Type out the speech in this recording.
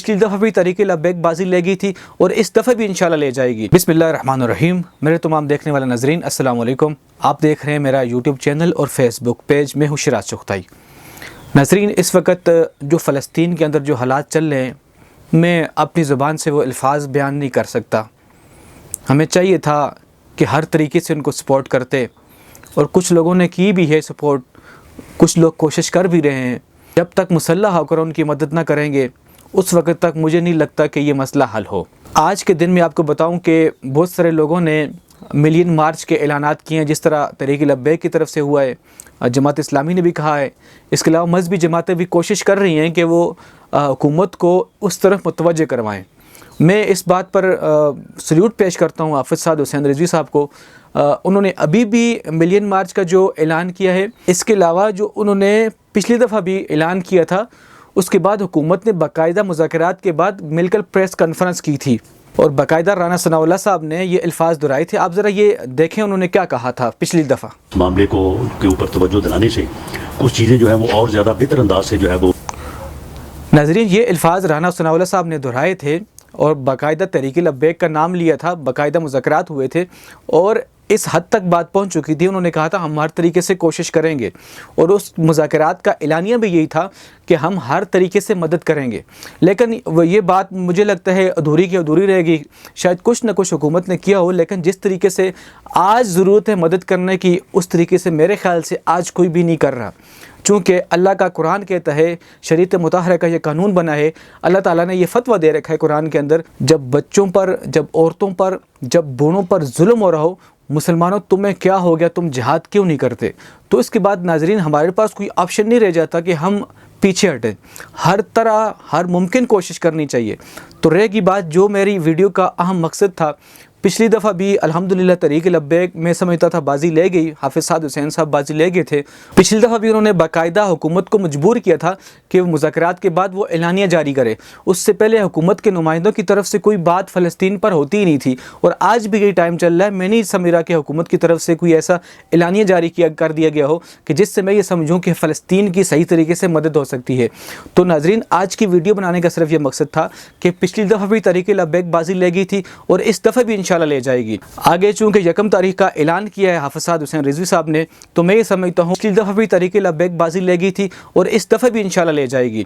پچھلی دفعہ بھی تحریک لبیک بازی لے گئی تھی اور اس دفعہ بھی انشاءاللہ لے جائے گی۔ بسم اللہ الرحمن الرحیم۔ میرے تمام دیکھنے والے ناظرین السلام علیکم۔ آپ دیکھ رہے ہیں میرا یوٹیوب چینل اور فیس بک پیج، میں ہوں شراز چغتائی۔ ناظرین، اس وقت جو فلسطین کے اندر جو حالات چل رہے ہیں، میں اپنی زبان سے وہ الفاظ بیان نہیں کر سکتا۔ ہمیں چاہیے تھا کہ ہر طریقے سے ان کو سپورٹ کرتے، اور کچھ لوگوں نے کی بھی ہے سپورٹ، کچھ لوگ کوشش کر بھی رہے ہیں۔ جب تک مسلح ہو کر ان کی مدد نہ کریں گے اس وقت تک مجھے نہیں لگتا کہ یہ مسئلہ حل ہو۔ آج کے دن میں آپ کو بتاؤں کہ بہت سارے لوگوں نے ملین مارچ کے اعلانات کیے ہیں، جس طرح تحریک لبیک کی طرف سے ہوا ہے، جماعت اسلامی نے بھی کہا ہے۔ اس کے علاوہ مذہبی جماعتیں بھی کوشش کر رہی ہیں کہ وہ حکومت کو اس طرف متوجہ کروائیں۔ میں اس بات پر سلیوٹ پیش کرتا ہوں حافظ سعد حسین رضوی صاحب کو۔ انہوں نے ابھی بھی ملین مارچ کا جو اعلان کیا ہے، اس کے علاوہ جو انہوں نے پچھلی دفعہ بھی اعلان کیا تھا، اس کے بعد حکومت نے باقاعدہ مذاکرات کے بعد مل کر پریس کانفرنس کی تھی، اور باقاعدہ رانا ثناء اللہ صاحب نے یہ الفاظ دہرائے تھے۔ آپ ذرا یہ دیکھیں انہوں نے کیا کہا تھا پچھلی دفعہ۔ معاملے کو کے اوپر توجہ دلانے سے کچھ چیزیں جو ہیں وہ اور زیادہ بہتر انداز سے جو ہے وہ ناظرین، یہ الفاظ رانا ثناء اللہ صاحب نے دہرائے تھے، اور باقاعدہ تحریک لبیک کا نام لیا تھا، باقاعدہ مذاکرات ہوئے تھے، اور اس حد تک بات پہنچ چکی تھی۔ انہوں نے کہا تھا ہم ہر طریقے سے کوشش کریں گے، اور اس مذاکرات کا اعلانیہ بھی یہی تھا کہ ہم ہر طریقے سے مدد کریں گے۔ لیکن یہ بات مجھے لگتا ہے ادھوری کی ادھوری رہے گی۔ شاید کچھ نہ کچھ حکومت نے کیا ہو، لیکن جس طریقے سے آج ضرورت ہے مدد کرنے کی، اس طریقے سے میرے خیال سے آج کوئی بھی نہیں کر رہا۔ چونکہ اللہ کا قرآن کہتا ہے، شریعت مطہرہ کا یہ قانون بنا ہے، اللہ تعالیٰ نے یہ فتویٰ دے رکھا ہے قرآن کے اندر، جب بچوں پر، جب عورتوں پر، جب بوڑھوں پر ظلم ہو رہا ہو، مسلمانوں تمہیں کیا ہو گیا، تم جہاد کیوں نہیں کرتے؟ تو اس کے بعد ناظرین ہمارے پاس کوئی آپشن نہیں رہ جاتا کہ ہم پیچھے ہٹیں۔ ہر طرح، ہر ممکن کوشش کرنی چاہیے۔ تو رہے گی بات جو میری ویڈیو کا اہم مقصد تھا، پچھلی دفعہ بھی الحمدللہ تحریک لبیک میں سمجھتا تھا بازی لے گئی، حافظ سعد حسین صاحب بازی لے گئے تھے۔ پچھلی دفعہ بھی انہوں نے باقاعدہ حکومت کو مجبور کیا تھا کہ مذاکرات کے بعد وہ اعلانیہ جاری کرے۔ اس سے پہلے حکومت کے نمائندوں کی طرف سے کوئی بات فلسطین پر ہوتی ہی نہیں تھی، اور آج بھی یہی ٹائم چل رہا ہے۔ میں نہیں سمجھ رہا کہ حکومت کی طرف سے کوئی ایسا اعلانیہ جاری کر دیا گیا ہو کہ جس سے میں یہ سمجھوں کہ فلسطین کی صحیح طریقے سے مدد ہو سکتی ہے۔ تو ناظرین، آج کی ویڈیو بنانے کا صرف یہ مقصد تھا کہ پچھلی دفعہ بھی تحریک لبیک بازی لے گئی تھی، اور اس دفعہ بھی انشاءاللہ لے جائے گی۔ آگے چونکہ 1 تاریخ کا اعلان کیا ہے حافظ سعد حسین رضوی صاحب نے، تو میں یہ سمجھتا ہوں پچھلی دفعہ بھی تحریک لبیک بازی لے گئی تھی، اور اس دفعہ بھی انشاءاللہ لے جائے گی۔